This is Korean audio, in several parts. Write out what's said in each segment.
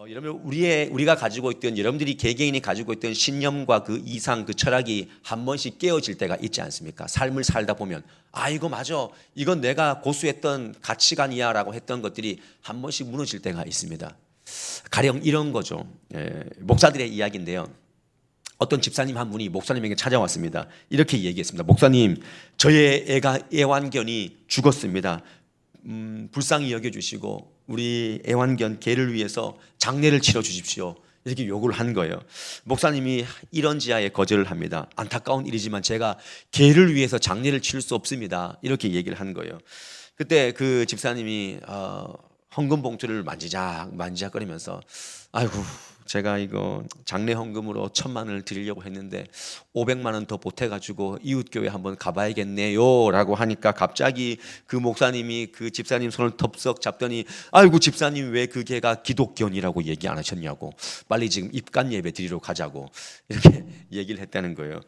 여러분 우리가 가지고 있던 여러분들이 개개인이 가지고 있던 신념과 그 이상 그 철학이 한 번씩 깨어질 때가 있지 않습니까? 삶을 살다 보면 이거 맞아, 이건 내가 고수했던 가치관이야라고 했던 것들이 한 번씩 무너질 때가 있습니다. 가령 이런 거죠. 목사들의 이야기인데요. 어떤 집사님 한 분이 목사님에게 찾아왔습니다. 이렇게 얘기했습니다. 목사님, 저의 애완견이 죽었습니다. 불쌍히 여겨주시고 우리 애완견 개를 위해서 장례를 치러 주십시오. 이렇게 요구를 한 거예요. 목사님이 이런지하에 거절을 합니다. 안타까운 일이지만 제가 개를 위해서 장례를 치를 수 없습니다. 이렇게 얘기를 한 거예요. 그때 그 집사님이 헌금 봉투를 만지작거리면서 아이고, 제가 이거 장례 헌금으로 1,000만 원을 드리려고 했는데 500만 원 더 보태가지고 이웃교회 한번 가봐야겠네요 라고 하니까 갑자기 그 목사님이 그 집사님 손을 덥석 잡더니 아이고, 집사님 왜 그 개가 기독견이라고 얘기 안 하셨냐고, 빨리 지금 입간 예배 드리러 가자고 이렇게 얘기를 했다는 거예요.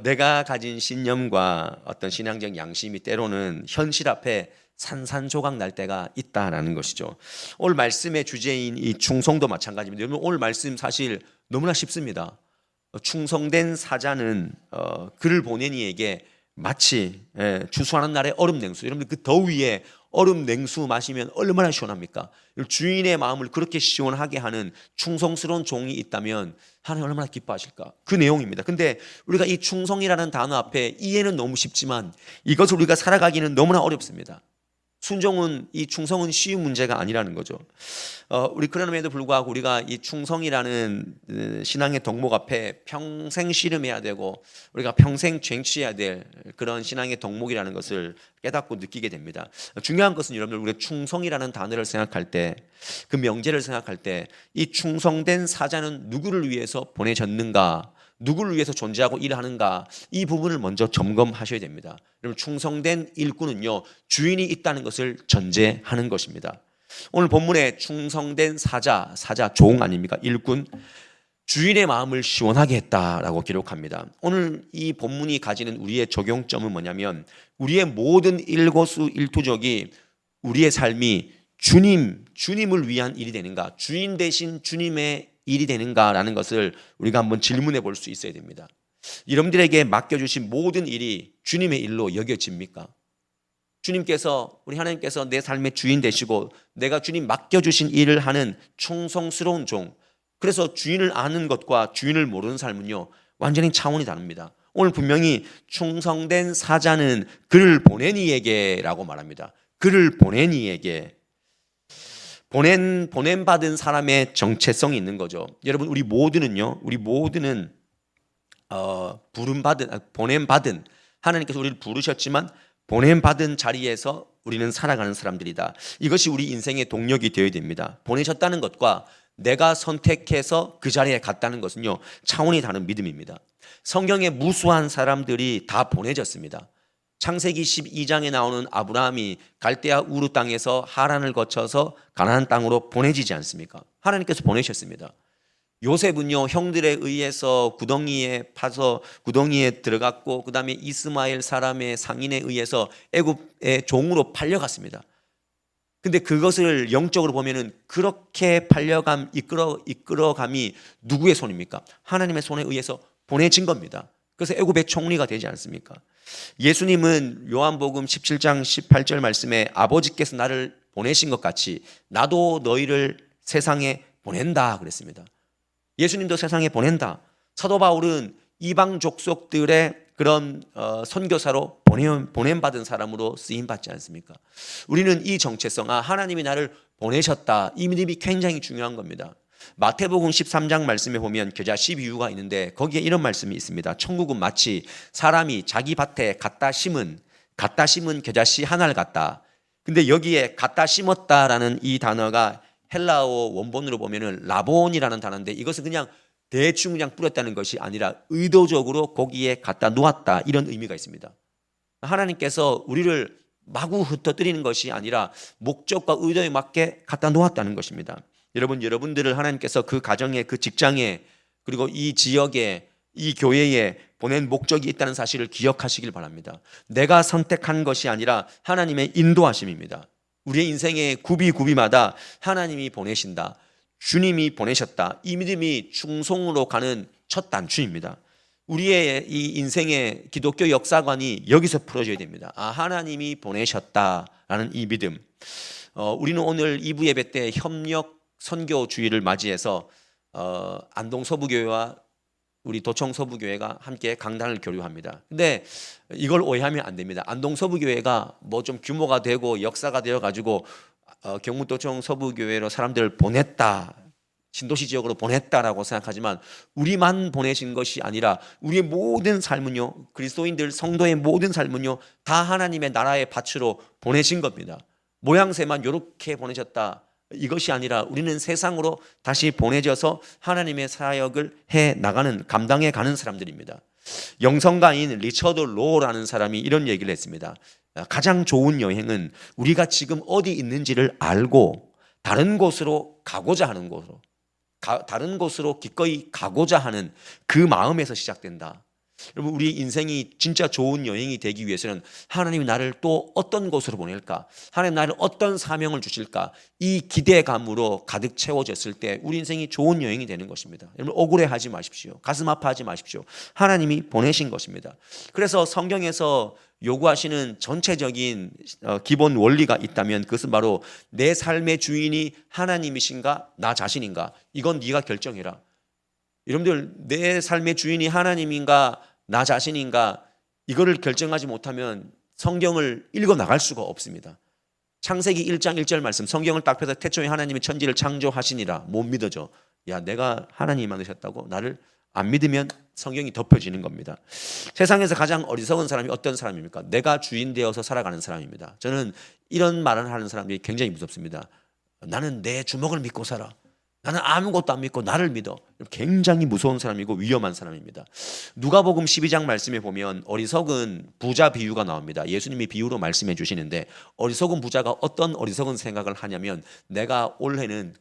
내가 가진 신념과 어떤 신앙적 양심이 때로는 현실 앞에 산산조각 날 때가 있다라는 것이죠. 오늘 말씀의 주제인 이 충성도 마찬가지입니다. 여러분, 오늘 말씀 사실 너무나 쉽습니다. 충성된 사자는 그를 보낸 이에게 마치 추수하는 날의 얼음 냉수, 여러분들 그 더위에 얼음 냉수 마시면 얼마나 시원합니까? 주인의 마음을 그렇게 시원하게 하는 충성스러운 종이 있다면 하나님 얼마나 기뻐하실까? 그 내용입니다. 근데 우리가 이 충성이라는 단어 앞에 이해는 너무 쉽지만 이것을 우리가 살아가기는 너무나 어렵습니다. 순종은, 이 충성은 쉬운 문제가 아니라는 거죠. 우리 그럼에도 불구하고 우리가 이 충성이라는 신앙의 덕목 앞에 평생 씨름해야 되고 우리가 평생 쟁취해야 될 그런 신앙의 덕목이라는 것을 깨닫고 느끼게 됩니다. 중요한 것은 여러분들, 우리가 충성이라는 단어를 생각할 때, 그 명제를 생각할 때 이 충성된 사자는 누구를 위해서 보내졌는가, 누구를 위해서 존재하고 일하는가, 이 부분을 먼저 점검하셔야 됩니다. 여러분, 충성된 일꾼은요, 주인이 있다는 것을 전제하는 것입니다. 오늘 본문에 충성된 사자 종 아닙니까? 일꾼, 주인의 마음을 시원하게 했다라고 기록합니다. 오늘 이 본문이 가지는 우리의 적용점은 뭐냐면, 우리의 모든 일거수일투족이, 우리의 삶이 주님을 위한 일이 되는가, 주인 대신 주님의 일이 되는가라는 것을 우리가 한번 질문해 볼 수 있어야 됩니다. 여러분들에게 맡겨주신 모든 일이 주님의 일로 여겨집니까? 주님께서, 우리 하나님께서 내 삶의 주인 되시고 내가 주님 맡겨주신 일을 하는 충성스러운 종, 그래서 주인을 아는 것과 주인을 모르는 삶은요, 완전히 차원이 다릅니다. 오늘 분명히 충성된 사자는 그를 보낸 이에게라고 말합니다. 그를 보낸 이에게. 보냄받은 사람의 정체성이 있는 거죠. 여러분, 우리 모두는 보냄받은, 하나님께서 우리를 부르셨지만 보냄받은 자리에서 우리는 살아가는 사람들이다. 이것이 우리 인생의 동력이 되어야 됩니다. 보내셨다는 것과 내가 선택해서 그 자리에 갔다는 것은요, 차원이 다른 믿음입니다. 성경에 무수한 사람들이 다 보내졌습니다. 창세기 12장에 나오는 아브라함이 갈대아 우르 땅에서 하란을 거쳐서 가나안 땅으로 보내지지 않습니까? 하나님께서 보내셨습니다. 요셉은요, 형들에 의해서 구덩이에 들어갔고, 그 다음에 이스마엘 사람의 상인에 의해서 애굽의 종으로 팔려갔습니다. 근데 그것을 영적으로 보면은 그렇게 이끌어감이 누구의 손입니까? 하나님의 손에 의해서 보내진 겁니다. 그래서 애굽의 총리가 되지 않습니까? 예수님은 요한복음 17장 18절 말씀에 아버지께서 나를 보내신 것 같이 나도 너희를 세상에 보낸다 그랬습니다. 예수님도 세상에 보낸다. 사도 바울은 이방 족속들의 그런 선교사로 보냄받은 사람으로 쓰임받지 않습니까? 우리는 이 정체성, 하나님이 나를 보내셨다, 이 믿음이 굉장히 중요한 겁니다. 마태복음 13장 말씀에 보면 겨자씨 비유가 있는데 거기에 이런 말씀이 있습니다. 천국은 마치 사람이 자기 밭에 갖다 심은 겨자씨 하나를 갖다. 근데 여기에 갖다 심었다라는 이 단어가 헬라어 원본으로 보면은 라본이라는 단어인데, 이것은 그냥 대충 그냥 뿌렸다는 것이 아니라 의도적으로 거기에 갖다 놓았다, 이런 의미가 있습니다. 하나님께서 우리를 마구 흩어뜨리는 것이 아니라 목적과 의도에 맞게 갖다 놓았다는 것입니다. 여러분들을 하나님께서 그 가정에, 그 직장에, 그리고 이 지역에, 이 교회에 보낸 목적이 있다는 사실을 기억하시길 바랍니다. 내가 선택한 것이 아니라 하나님의 인도하심입니다. 우리의 인생의 구비마다 하나님이 보내신다. 주님이 보내셨다. 이 믿음이 충성으로 가는 첫 단추입니다. 우리의 이 인생의 기독교 역사관이 여기서 풀어져야 됩니다. 하나님이 보내셨다라는 이 믿음. 우리는 오늘 2부 예배 때 협력 선교 주일을 맞이해서 안동 서부교회와 우리 도청 서부교회가 함께 강단을 교류합니다. 근데 이걸 오해하면 안 됩니다. 안동 서부교회가 뭐 좀 규모가 되고 역사가 되어 가지고 경북 도청 서부교회로 사람들을 보냈다, 신도시 지역으로 보냈다라고 생각하지만 우리만 보내신 것이 아니라 우리의 모든 삶은요, 그리스도인들 성도의 모든 삶은요 다 하나님의 나라의 밭으로 보내신 겁니다. 모양새만 이렇게 보내셨다, 이것이 아니라 우리는 세상으로 다시 보내져서 하나님의 사역을 해 나가는, 감당해 가는 사람들입니다. 영성가인 리처드 로우라는 사람이 이런 얘기를 했습니다. 가장 좋은 여행은 우리가 지금 어디 있는지를 알고 다른 곳으로 가고자 하는 곳으로, 다른 곳으로 기꺼이 가고자 하는 그 마음에서 시작된다. 여러분, 우리 인생이 진짜 좋은 여행이 되기 위해서는 하나님이 나를 또 어떤 곳으로 보낼까, 하나님 나를 어떤 사명을 주실까, 이 기대감으로 가득 채워졌을 때 우리 인생이 좋은 여행이 되는 것입니다. 여러분, 억울해하지 마십시오. 가슴 아파하지 마십시오. 하나님이 보내신 것입니다. 그래서 성경에서 요구하시는 전체적인 기본 원리가 있다면 그것은 바로 내 삶의 주인이 하나님이신가 나 자신인가, 이건 네가 결정해라. 여러분들, 내 삶의 주인이 하나님인가 나 자신인가, 이거를 결정하지 못하면 성경을 읽어 나갈 수가 없습니다. 창세기 1장 1절 말씀, 성경을 딱 펴서 태초에 하나님이 천지를 창조하시니라, 못 믿어져. 야, 내가 하나님이 만드셨다고? 나를 안 믿으면 성경이 덮여지는 겁니다. 세상에서 가장 어리석은 사람이 어떤 사람입니까? 내가 주인 되어서 살아가는 사람입니다. 저는 이런 말을 하는 사람들이 굉장히 무섭습니다. 나는 내 주먹을 믿고 살아, 나는 아무것도 안 믿고 나를 믿어. 굉장히 무서운 사람이고 위험한 사람입니다. 누가복음 12장 말씀에 보면 어리석은 부자 비유가 나옵니다. 예수님이 비유로 말씀해 주시는데, 어리석은 부자가 어떤 어리석은 생각을 하냐면, 내가 올해는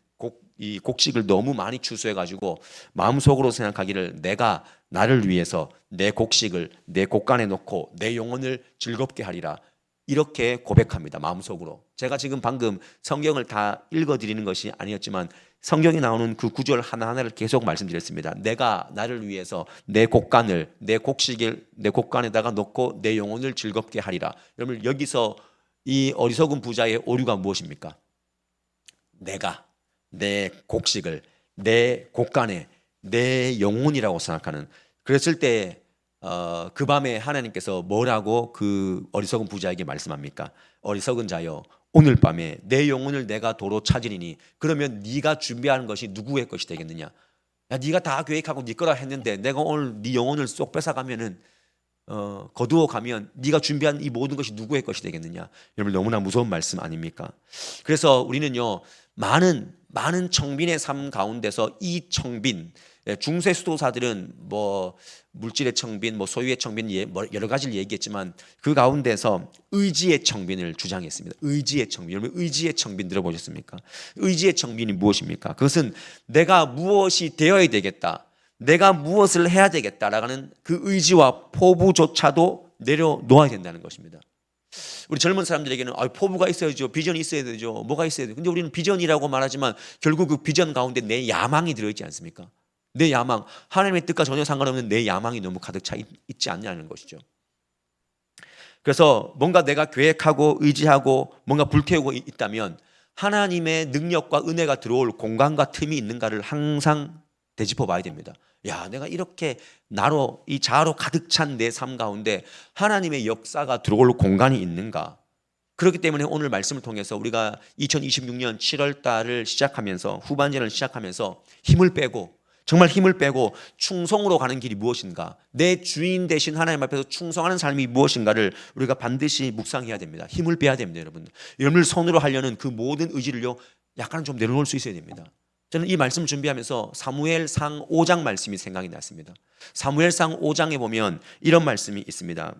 이 곡식을 너무 많이 추수해 가지고 마음속으로 생각하기를, 내가 나를 위해서 내 곡식을 내 곡간에 놓고 내 영혼을 즐겁게 하리라, 이렇게 고백합니다. 마음속으로. 제가 지금 방금 성경을 다 읽어드리는 것이 아니었지만 성경에 나오는 그 구절 하나하나를 계속 말씀드렸습니다. 내가 나를 위해서 내 곡간을, 내 곡식을 내 곡간에다가 놓고 내 영혼을 즐겁게 하리라. 여러분, 여기서 이 어리석은 부자의 오류가 무엇입니까? 내가 내 곡식을 내 곡간에 내 영혼이라고 생각하는, 그랬을 때 그 밤에 하나님께서 뭐라고 그 어리석은 부자에게 말씀합니까? 어리석은 자여, 오늘 밤에 내 영혼을 내가 도로 찾으리니, 그러면 네가 준비하는 것이 누구의 것이 되겠느냐? 야, 네가 다 계획하고 네 거라 했는데 내가 오늘 네 영혼을 쏙 뺏어가면은 거두어 가면 네가 준비한 이 모든 것이 누구의 것이 되겠느냐? 여러분, 너무나 무서운 말씀 아닙니까? 그래서 우리는요, 많은 청빈의 삶 가운데서 이 청빈, 중세 수도사들은 뭐 물질의 청빈, 뭐 소유의 청빈, 뭐 여러 가지를 얘기했지만 그 가운데서 의지의 청빈을 주장했습니다. 의지의 청빈. 여러분, 의지의 청빈 들어보셨습니까? 의지의 청빈이 무엇입니까? 그것은 내가 무엇이 되어야 되겠다, 내가 무엇을 해야 되겠다라는 그 의지와 포부조차도 내려놓아야 된다는 것입니다. 우리 젊은 사람들에게는 포부가 있어야죠, 비전이 있어야 되죠, 뭐가 있어야 돼요. 근데 우리는 비전이라고 말하지만 결국 그 비전 가운데 내 야망이 들어있지 않습니까? 내 야망, 하나님의 뜻과 전혀 상관없는 내 야망이 너무 가득 차 있지 않냐는 것이죠. 그래서 뭔가 내가 계획하고 의지하고 뭔가 불태우고 있다면 하나님의 능력과 은혜가 들어올 공간과 틈이 있는가를 항상 되짚어 봐야 됩니다. 야, 내가 이렇게 나로, 이 자아로 가득 찬 내 삶 가운데 하나님의 역사가 들어올 공간이 있는가? 그렇기 때문에 오늘 말씀을 통해서 우리가 2026년 7월 달을 시작하면서, 후반전을 시작하면서 힘을 빼고, 정말 힘을 빼고 충성으로 가는 길이 무엇인가, 내 주인 되신 하나님 앞에서 충성하는 삶이 무엇인가를 우리가 반드시 묵상해야 됩니다. 힘을 빼야 됩니다. 여러분을 손으로 하려는 그 모든 의지를요, 약간 좀 내려놓을 수 있어야 됩니다. 저는 이 말씀을 준비하면서 사무엘상 5장 말씀이 생각이 났습니다. 사무엘상 5장에 보면 이런 말씀이 있습니다.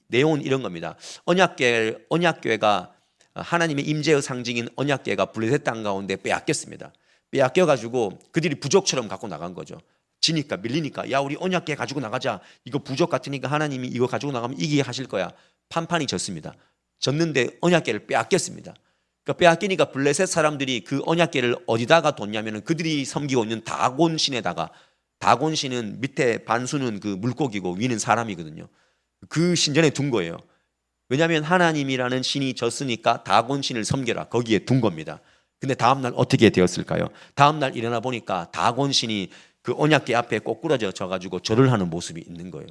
내용은 이런 겁니다. 언약궤가 하나님의 임재의 상징인 언약궤가 블레셋 땅 가운데 빼앗겼습니다. 빼앗겨가지고 그들이 부족처럼 갖고 나간 거죠. 지니까, 밀리니까, 야, 우리 언약궤 가지고 나가자. 이거 부족 같으니까 하나님이 이거 가지고 나가면 이기게 하실 거야. 판판이 졌습니다. 졌는데 언약궤를 빼앗겼습니다. 그러니까 빼앗기니까 블레셋 사람들이 그 언약궤를 어디다가 뒀냐면은 그들이 섬기고 있는 다곤 신에다가, 다곤 신은 밑에 반수는 그 물고기고 위는 사람이거든요. 그 신전에 둔 거예요. 왜냐하면 하나님이라는 신이 졌으니까 다곤 신을 섬겨라, 거기에 둔 겁니다. 근데 다음날 어떻게 되었을까요? 다음날 일어나 보니까 다곤 신이 그 언약궤 앞에 꼬꾸라져 가지고 절을 하는 모습이 있는 거예요.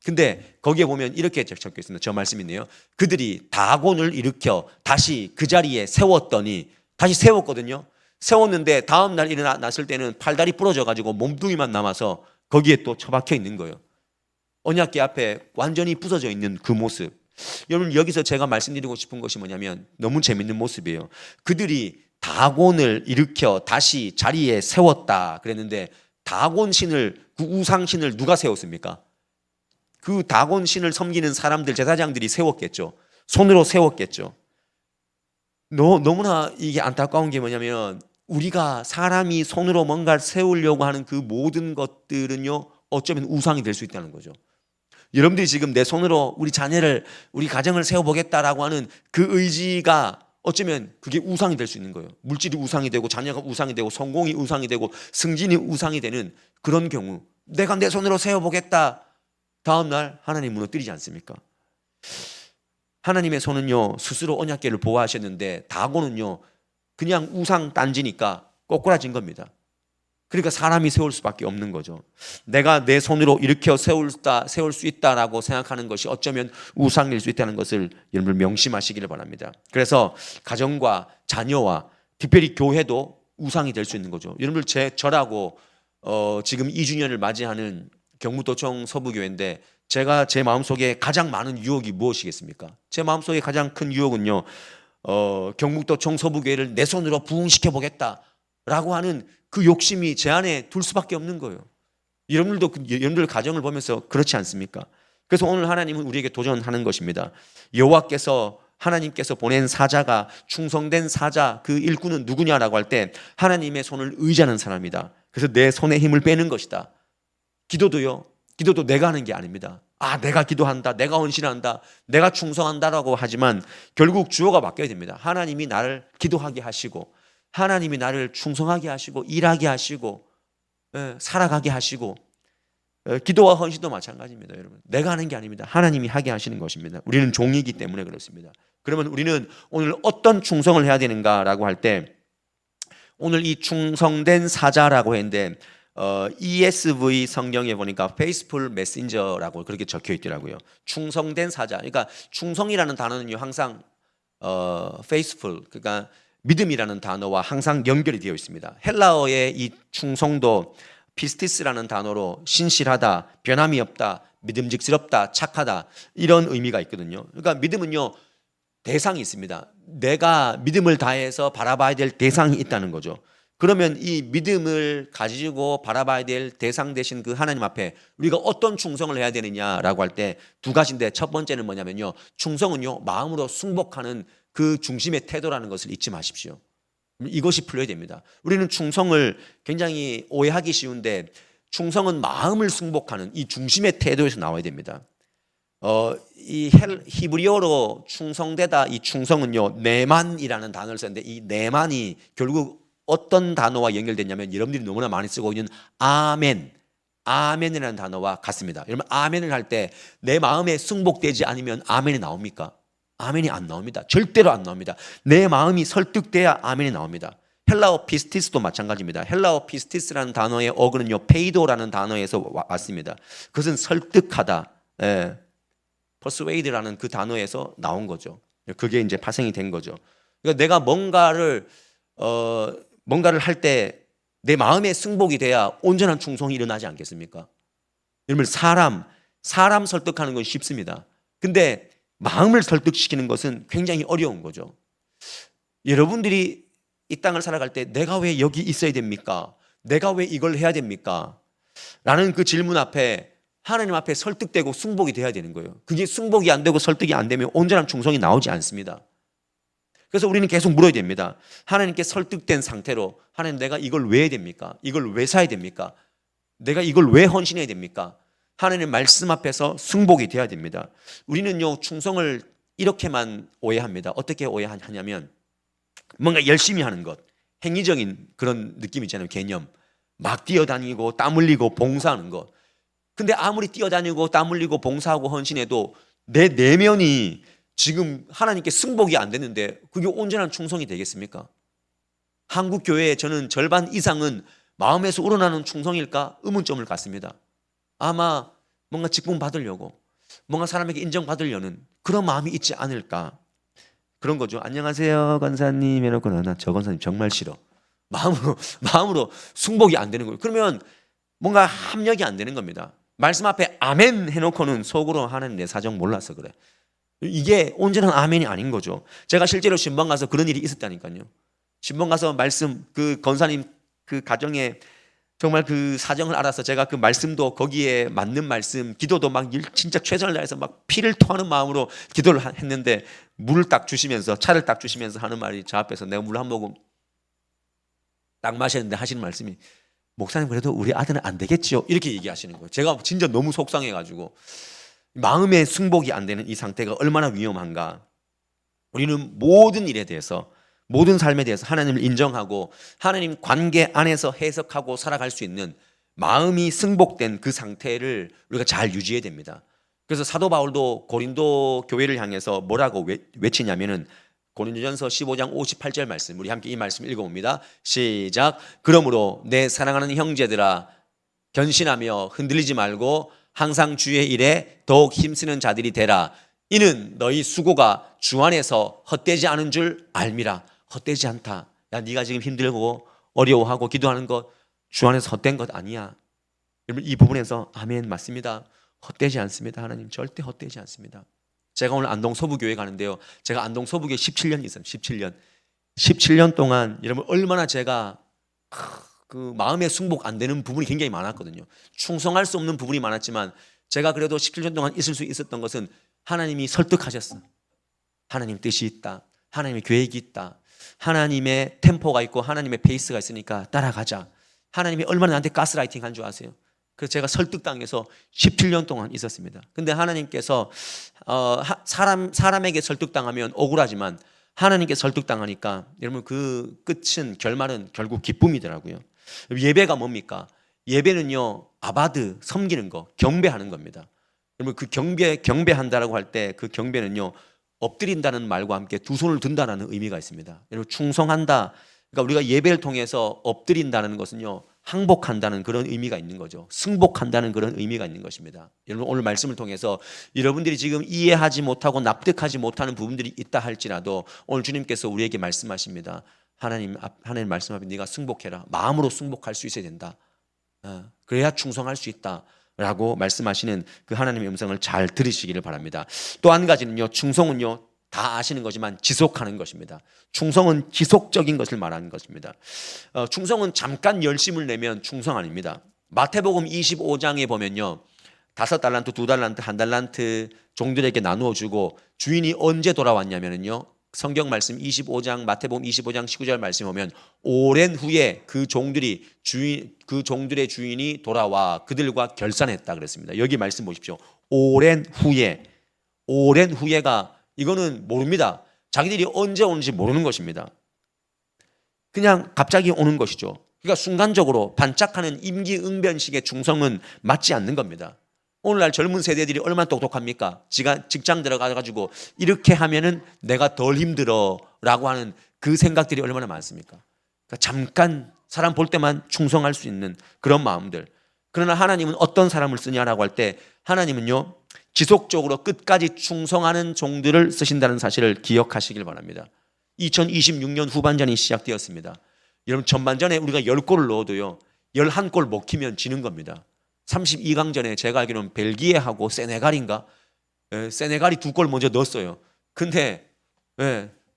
근데 거기에 보면 이렇게 적혀 있습니다. 저 말씀인데요. 그들이 다곤을 일으켜 다시 그 자리에 세웠더니, 다시 세웠거든요. 세웠는데 다음날 일어났을 때는 팔다리 부러져 가지고 몸뚱이만 남아서 거기에 또 처박혀 있는 거예요. 언약궤 앞에 완전히 부서져 있는 그 모습. 여러분, 여기서 제가 말씀드리고 싶은 것이 뭐냐면 너무 재밌는 모습이에요. 그들이 다곤을 일으켜 다시 자리에 세웠다 그랬는데, 다곤 신을, 그 우상 신을 누가 세웠습니까? 그 다곤 신을 섬기는 사람들, 제사장들이 세웠겠죠. 손으로 세웠겠죠. 너무나 이게 안타까운 게 뭐냐면, 우리가 사람이 손으로 뭔가를 세우려고 하는 그 모든 것들은요, 어쩌면 우상이 될 수 있다는 거죠. 여러분들이 지금 내 손으로 우리 자녀를, 우리 가정을 세워보겠다라고 하는 그 의지가 어쩌면 그게 우상이 될 수 있는 거예요. 물질이 우상이 되고, 자녀가 우상이 되고, 성공이 우상이 되고, 승진이 우상이 되는 그런 경우, 내가 내 손으로 세워보겠다, 다음날 하나님 무너뜨리지 않습니까? 하나님의 손은요, 스스로 언약궤를 보호하셨는데 다곤은요, 그냥 우상 딴지니까 꼬꾸라진 겁니다. 그러니까 사람이 세울 수밖에 없는 거죠. 내가 내 손으로 일으켜 세울 수 있다라고 생각하는 것이 어쩌면 우상일 수 있다는 것을 여러분 명심하시기를 바랍니다. 그래서 가정과 자녀와 특별히 교회도 우상이 될 수 있는 거죠. 여러분들, 저라고 지금 2주년을 맞이하는 경북도청 서부교회인데, 제가 제 마음속에 가장 많은 유혹이 무엇이겠습니까? 제 마음속에 가장 큰 유혹은요, 경북도청 서부교회를 내 손으로 부흥시켜 보겠다라고 하는 그 욕심이 제 안에 둘 수밖에 없는 거예요. 여러분들 가정을 보면서 그렇지 않습니까? 그래서 오늘 하나님은 우리에게 도전하는 것입니다. 여호와께서, 하나님께서 보낸 사자가, 충성된 사자, 그 일꾼은 누구냐라고 할 때 하나님의 손을 의지하는 사람이다. 그래서 내 손에 힘을 빼는 것이다. 기도도 내가 하는 게 아닙니다. 내가 기도한다, 내가 헌신한다, 내가 충성한다라고 하지만 결국 주어가 바뀌어야 됩니다. 하나님이 나를 기도하게 하시고, 하나님이 나를 충성하게 하시고, 일하게 하시고, 살아가게 하시고, 기도와 헌신도 마찬가지입니다. 여러분, 내가 하는 게 아닙니다. 하나님이 하게 하시는 것입니다. 우리는 종이기 때문에 그렇습니다. 그러면 우리는 오늘 어떤 충성을 해야 되는가라고 할 때, 오늘 이 충성된 사자라고 했는데 ESV 성경에 보니까 faithful messenger라고 그렇게 적혀 있더라고요. 충성된 사자. 그러니까 충성이라는 단어는요, 항상 faithful, 그러니까 믿음이라는 단어와 항상 연결이 되어 있습니다. 헬라어의 이 충성도 피스티스라는 단어로 신실하다, 변함이 없다, 믿음직스럽다, 착하다, 이런 의미가 있거든요. 그러니까 믿음은요, 대상이 있습니다. 내가 믿음을 다해서 바라봐야 될 대상이 있다는 거죠. 그러면 이 믿음을 가지고 바라봐야 될 대상 되신 그 하나님 앞에 우리가 어떤 충성을 해야 되느냐라고 할 때 두 가지인데, 첫 번째는 뭐냐면요, 충성은요, 마음으로 승복하는 그 중심의 태도라는 것을 잊지 마십시오. 이것이 풀려야 됩니다. 우리는 충성을 굉장히 오해하기 쉬운데, 충성은 마음을 승복하는 이 중심의 태도에서 나와야 됩니다. 이 히브리어로 충성되다, 이 충성은요, 네만이라는 단어를 썼는데, 이 네만이 결국 어떤 단어와 연결됐냐면, 여러분들이 너무나 많이 쓰고 있는 아멘이라는 단어와 같습니다. 여러분, 아멘을 할 때 내 마음에 승복되지 않으면 아멘이 나옵니까? 아멘이 안 나옵니다. 절대로 안 나옵니다. 내 마음이 설득돼야 아멘이 나옵니다. 헬라어 피스티스도 마찬가지입니다. 헬라어 피스티스라는 단어의 어근은요, 페이도라는 단어에서 왔습니다. 그것은 설득하다, persuade라는 그 단어에서 나온 거죠. 그게 이제 파생이 된 거죠. 그러니까 내가 뭔가를 할 때 내 마음의 승복이 돼야 온전한 충성이 일어나지 않겠습니까? 여러분, 사람 설득하는 건 쉽습니다. 근데 마음을 설득시키는 것은 굉장히 어려운 거죠. 여러분들이 이 땅을 살아갈 때 내가 왜 여기 있어야 됩니까? 내가 왜 이걸 해야 됩니까? 라는 그 질문 앞에 하나님 앞에 설득되고 승복이 돼야 되는 거예요. 그게 승복이 안 되고 설득이 안 되면 온전한 충성이 나오지 않습니다. 그래서 우리는 계속 물어야 됩니다. 하나님께 설득된 상태로, 하나님, 내가 이걸 왜 해야 됩니까? 이걸 왜 사야 됩니까? 내가 이걸 왜 헌신해야 됩니까? 하나님의 말씀 앞에서 승복이 돼야 됩니다. 우리는요, 충성을 이렇게만 오해합니다. 어떻게 오해하냐면, 뭔가 열심히 하는 것, 행위적인 그런 느낌 있잖아요. 개념. 막 뛰어다니고 땀 흘리고 봉사하는 것. 근데 아무리 뛰어다니고 땀 흘리고 봉사하고 헌신해도 내 내면이 지금 하나님께 승복이 안 되는데 그게 온전한 충성이 되겠습니까? 한국 교회의 저는 절반 이상은 마음에서 우러나는 충성일까? 의문점을 갖습니다. 아마 뭔가 직분 받으려고, 뭔가 사람에게 인정받으려는 그런 마음이 있지 않을까? 그런 거죠. 안녕하세요, 권사님. 해놓고 나 저 권사님 정말 싫어. 마음으로 승복이 안 되는 거예요. 그러면 뭔가 합력이 안 되는 겁니다. 말씀 앞에 아멘 해놓고는 속으로 하나님 내 사정 몰라서 그래. 이게 온전한 아멘이 아닌 거죠. 제가 실제로 신방 가서 그런 일이 있었다니까요. 신방 가서 말씀 그 권사님 그 가정에 정말 그 사정을 알아서 제가 그 말씀도 거기에 맞는 말씀, 기도도 막 진짜 최선을 다해서 막 피를 토하는 마음으로 기도를 했는데 물을 딱 주시면서 차를 딱 주시면서 하는 말이 저 앞에서 내가 물 한 모금 딱 마셨는데 하시는 말씀이 목사님 그래도 우리 아들은 안 되겠지요 이렇게 얘기하시는 거예요. 제가 진짜 너무 속상해가지고 마음의 승복이 안 되는 이 상태가 얼마나 위험한가. 우리는 모든 일에 대해서 모든 삶에 대해서 하나님을 인정하고 하나님 관계 안에서 해석하고 살아갈 수 있는 마음이 승복된 그 상태를 우리가 잘 유지해야 됩니다. 그래서 사도 바울도 고린도 교회를 향해서 뭐라고 외치냐면은 고린도전서 15장 58절 말씀, 우리 함께 이 말씀 읽어봅니다. 시작. 그러므로 내 사랑하는 형제들아 견신하며 흔들리지 말고 항상 주의 일에 더욱 힘쓰는 자들이 되라. 이는 너희 수고가 주 안에서 헛되지 않은 줄 알미라. 헛되지 않다. 야, 네가 지금 힘들고 어려워하고 기도하는 것 주 안에서 헛된 것 아니야. 여러분 이 부분에서 아멘 맞습니다. 헛되지 않습니다. 하나님 절대 헛되지 않습니다. 제가 오늘 안동 서부교회 가는데요. 제가 안동 서부교회 17년 있어요. 17년 동안 여러분 얼마나 제가 그 마음의 승복 안 되는 부분이 굉장히 많았거든요. 충성할 수 없는 부분이 많았지만 제가 그래도 17년 동안 있을 수 있었던 것은 하나님이 설득하셨어. 하나님 뜻이 있다. 하나님의 계획이 있다. 하나님의 템포가 있고 하나님의 페이스가 있으니까 따라가자. 하나님이 얼마나 나한테 가스라이팅 한 줄 아세요? 그래서 제가 설득당해서 17년 동안 있었습니다. 근데 하나님께서 사람에게 설득당하면 억울하지만 하나님께 설득당하니까 여러분 그 끝은 결말은 결국 기쁨이더라고요. 예배가 뭡니까? 예배는요 아바드 섬기는 거, 경배하는 겁니다. 여러분 그 경배한다라고 할 때 그 경배는요 엎드린다는 말과 함께 두 손을 든다는 의미가 있습니다. 여러분 충성한다. 그러니까 우리가 예배를 통해서 엎드린다는 것은요 항복한다는 그런 의미가 있는 거죠. 승복한다는 그런 의미가 있는 것입니다. 여러분 오늘 말씀을 통해서 여러분들이 지금 이해하지 못하고 납득하지 못하는 부분들이 있다 할지라도 오늘 주님께서 우리에게 말씀하십니다. 하나님 말씀 앞에 네가 승복해라. 마음으로 승복할 수 있어야 된다. 그래야 충성할 수 있다. 라고 말씀하시는 그 하나님의 음성을 잘 들으시기를 바랍니다. 또 한 가지는요, 충성은요, 다 아시는 거지만 지속하는 것입니다. 충성은 지속적인 것을 말하는 것입니다. 충성은 잠깐 열심을 내면 충성 아닙니다. 마태복음 25장에 보면요, 5달란트, 2달란트, 1달란트 종들에게 나누어 주고 주인이 언제 돌아왔냐면요, 성경 말씀 25장 마태복음 25장 19절 말씀 보면 오랜 후에 그 종들의 주인이 돌아와 그들과 결산했다 그랬습니다. 여기 말씀 보십시오. 오랜 후에가 이거는 모릅니다. 자기들이 언제 오는지 모르는 것입니다. 그냥 갑자기 오는 것이죠. 그러니까 순간적으로 반짝하는 임기응변식의 충성은 맞지 않는 겁니다. 오늘날 젊은 세대들이 얼마나 똑똑합니까? 직장 들어가가지고 이렇게 하면은 내가 덜 힘들어라고 하는 그 생각들이 얼마나 많습니까? 그러니까 잠깐 사람 볼 때만 충성할 수 있는 그런 마음들. 그러나 하나님은 어떤 사람을 쓰냐라고 할 때 하나님은요 지속적으로 끝까지 충성하는 종들을 쓰신다는 사실을 기억하시길 바랍니다. 2026년 후반전이 시작되었습니다. 여러분 전반전에 우리가 10골을 넣어도요 11골 못 키면 지는 겁니다. 32강전에 제가 알기로는 벨기에하고 세네갈인가? 세네갈이 2골 먼저 넣었어요. 근데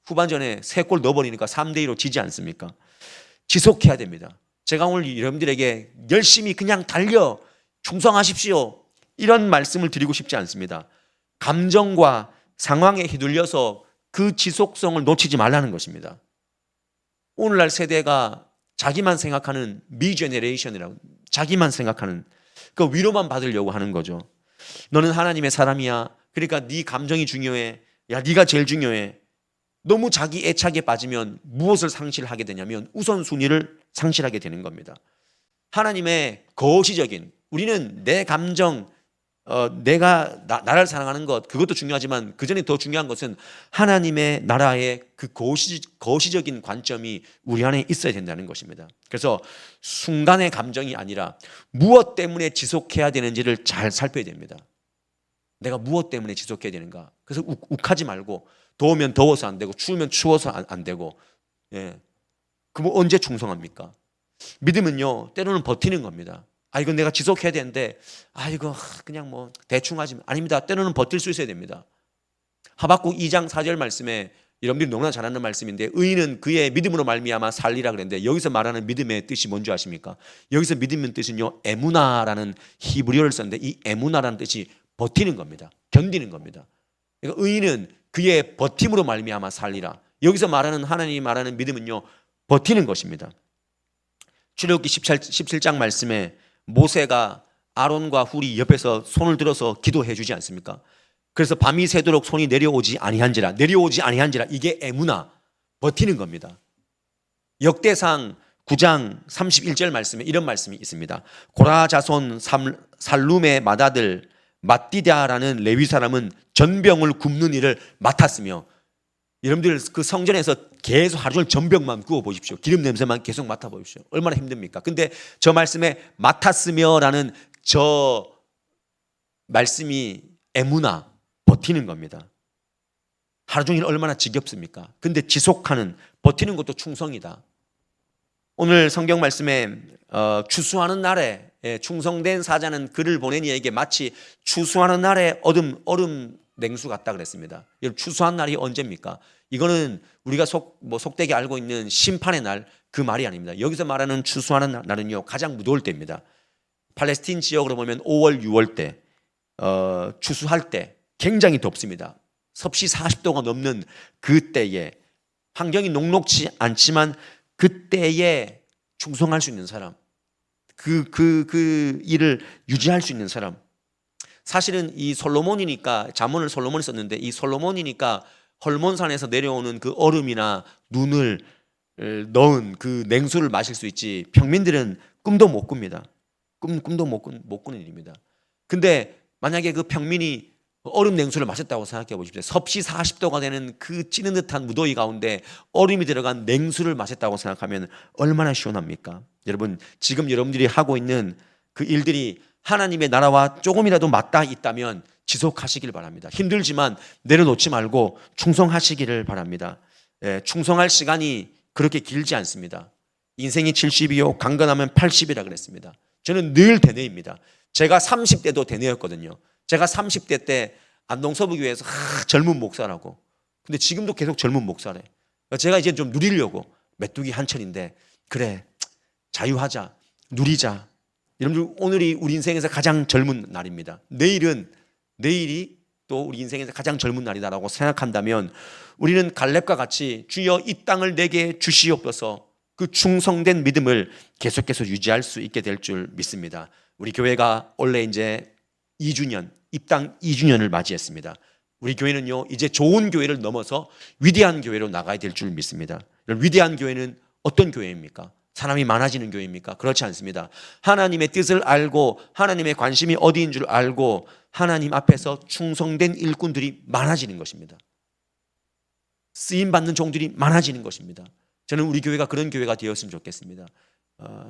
후반전에 3골 넣어버리니까 3대2로 지지 않습니까? 지속해야 됩니다. 제가 오늘 여러분들에게 열심히 그냥 달려 충성하십시오. 이런 말씀을 드리고 싶지 않습니다. 감정과 상황에 휘둘려서 그 지속성을 놓치지 말라는 것입니다. 오늘날 세대가 자기만 생각하는 미제네레이션이라고 자기만 생각하는 그 위로만 받으려고 하는 거죠. 너는 하나님의 사람이야. 그러니까 네 감정이 중요해. 야, 네가 제일 중요해. 너무 자기 애착에 빠지면 무엇을 상실하게 되냐면 우선순위를 상실하게 되는 겁니다. 하나님의 거시적인, 우리는 내 감정, 내가 나를 사랑하는 것, 그것도 중요하지만 그 전에 더 중요한 것은 하나님의 나라의 그 거시적인 관점이 우리 안에 있어야 된다는 것입니다. 그래서 순간의 감정이 아니라 무엇 때문에 지속해야 되는지를 잘 살펴야 됩니다. 내가 무엇 때문에 지속해야 되는가. 그래서 욱하지 말고, 더우면 더워서 안 되고 추우면 추워서 안 되고, 예. 그럼 언제 충성합니까? 믿음은요, 때로는 버티는 겁니다. 이건 내가 지속해야 되는데, 이거 그냥 뭐 대충 하지. 아닙니다. 때로는 버틸 수 있어야 됩니다. 하박국 2장 4절 말씀에, 여러분들이 너무나 잘 아는 말씀인데, 의인은 그의 믿음으로 말미암아 살리라 그랬는데, 여기서 말하는 믿음의 뜻이 뭔지 아십니까? 여기서 믿음의 뜻은요, 에무나라는 히브리어를 썼는데, 이 에무나라는 뜻이 버티는 겁니다. 견디는 겁니다. 그러니까 의인은 그의 버팀으로 말미암아 살리라. 여기서 말하는, 하나님이 말하는 믿음은요, 버티는 것입니다. 출애굽기 17장 말씀에 모세가 아론과 훌이 옆에서 손을 들어서 기도해 주지 않습니까? 그래서 밤이 새도록 손이 내려오지 아니한지라, 이게 에무나, 버티는 겁니다. 역대상 9장 31절 말씀에 이런 말씀이 있습니다. 고라 자손 살룸의 맏아들 맏디다라는 레위 사람은 전병을 굽는 일을 맡았으며, 여러분들 그 성전에서 계속 하루 종일 전병만 구워 보십시오. 기름 냄새만 계속 맡아 보십시오. 얼마나 힘듭니까? 근데 저 말씀에 맡았으며라는 저 말씀이 에무나, 버티는 겁니다. 하루 종일 얼마나 지겹습니까? 근데 지속하는, 버티는 것도 충성이다. 오늘 성경 말씀에 추수하는 날에 충성된 사자는 그를 보낸 이에게 마치 추수하는 날에 얼음 냉수 같다 그랬습니다. 여러분, 추수한 날이 언제입니까? 이거는 우리가 속되게 알고 있는 심판의 날, 그 말이 아닙니다. 여기서 말하는 추수하는 날은요, 가장 무더울 때입니다. 팔레스틴 지역으로 보면 5월, 6월 때 추수할 때 굉장히 덥습니다. 섭씨 40도가 넘는 그때에, 환경이 녹록지 않지만 그때에 충성할 수 있는 사람, 그 일을 유지할 수 있는 사람. 사실은 이 솔로몬이니까, 잠언을 솔로몬이 썼는데, 이 솔로몬이니까 헐몬산에서 내려오는 그 얼음이나 눈을 넣은 그 냉수를 마실 수 있지, 평민들은 꿈도 못 꿉니다. 꿈도 못 꾸는 일입니다. 근데 만약에 그 평민이 얼음 냉수를 마셨다고 생각해 보십시오. 섭씨 40도가 되는 그 찌는 듯한 무더위 가운데 얼음이 들어간 냉수를 마셨다고 생각하면 얼마나 시원합니까? 여러분, 지금 여러분들이 하고 있는 그 일들이 하나님의 나라와 조금이라도 맞닿아 있다면 지속하시길 바랍니다. 힘들지만 내려놓지 말고 충성하시기를 바랍니다. 충성할 시간이 그렇게 길지 않습니다. 인생이 70이요 강건하면 80이라 그랬습니다. 저는 늘 대뇌입니다. 제가 30대도 대뇌였거든요. 제가 30대 때 안동서부교회에서 젊은 목사라고. 근데 지금도 계속 젊은 목사래. 제가 이제 좀 누리려고, 메뚜기 한철인데, 그래, 자유하자, 누리자. 여러분들, 오늘이 우리 인생에서 가장 젊은 날입니다. 내일이 또 우리 인생에서 가장 젊은 날이다라고 생각한다면, 우리는 갈렙과 같이 주여 이 땅을 내게 주시옵소서, 그 충성된 믿음을 계속해서 유지할 수 있게 될 줄 믿습니다. 우리 교회가 원래 이제 2주년, 입당 2주년을 맞이했습니다. 우리 교회는요, 이제 좋은 교회를 넘어서 위대한 교회로 나가야 될 줄 믿습니다. 위대한 교회는 어떤 교회입니까? 사람이 많아지는 교회입니까? 그렇지 않습니다. 하나님의 뜻을 알고, 하나님의 관심이 어디인 줄 알고, 하나님 앞에서 충성된 일꾼들이 많아지는 것입니다. 쓰임받는 종들이 많아지는 것입니다. 저는 우리 교회가 그런 교회가 되었으면 좋겠습니다.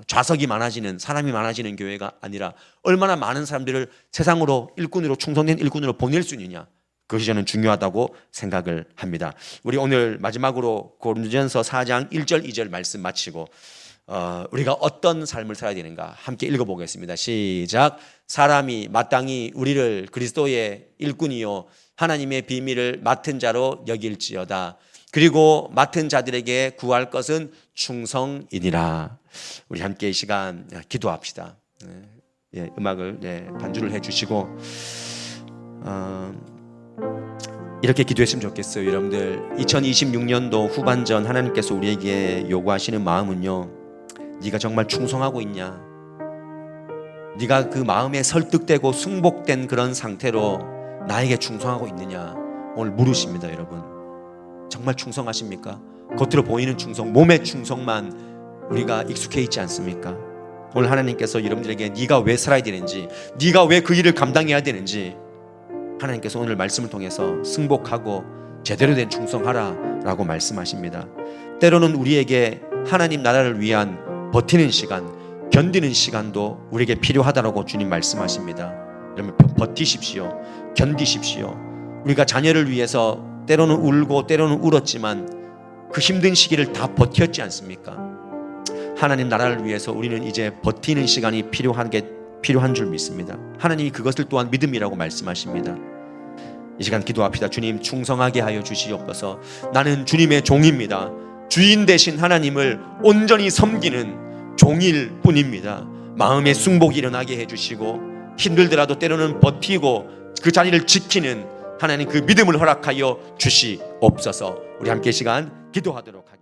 좌석이 많아지는, 사람이 많아지는 교회가 아니라 얼마나 많은 사람들을 세상으로 일꾼으로, 충성된 일꾼으로 보낼 수 있느냐, 그것이 저는 중요하다고 생각을 합니다. 우리 오늘 마지막으로 고린도전서 4장 1절 2절 말씀 마치고 우리가 어떤 삶을 살아야 되는가 함께 읽어보겠습니다. 시작. 사람이 마땅히 우리를 그리스도의 일꾼이요 하나님의 비밀을 맡은 자로 여길지어다. 그리고 맡은 자들에게 구할 것은 충성이니라. 우리 함께 이 시간 기도합시다. 음악을 반주를 해주시고 이렇게 기도했으면 좋겠어요. 여러분들, 2026년도 후반전 하나님께서 우리에게 요구하시는 마음은요, 네가 정말 충성하고 있냐, 네가 그 마음에 설득되고 승복된 그런 상태로 나에게 충성하고 있느냐, 오늘 물으십니다. 여러분, 정말 충성하십니까? 겉으로 보이는 충성, 몸의 충성만 우리가 익숙해 있지 않습니까? 오늘 하나님께서 여러분들에게 네가 왜 살아야 되는지, 네가 왜 그 일을 감당해야 되는지 하나님께서 오늘 말씀을 통해서 승복하고 제대로 된 충성하라 라고 말씀하십니다. 때로는 우리에게 하나님 나라를 위한 버티는 시간, 견디는 시간도 우리에게 필요하다고 주님 말씀하십니다. 여러분 버티십시오. 견디십시오. 우리가 자녀를 위해서 때로는 울고 때로는 울었지만 그 힘든 시기를 다 버텼지 않습니까? 하나님 나라를 위해서 우리는 이제 버티는 시간이 필요한 줄 믿습니다. 하나님이 그것을 또한 믿음이라고 말씀하십니다. 이 시간 기도합시다. 주님 충성하게 하여 주시옵소서. 나는 주님의 종입니다. 주인 되신 하나님을 온전히 섬기는 종일 뿐입니다. 마음의 승복이 일어나게 해주시고 힘들더라도 때로는 버티고 그 자리를 지키는 하나님 그 믿음을 허락하여 주시옵소서. 우리 함께 시간 기도하도록 하겠습니다.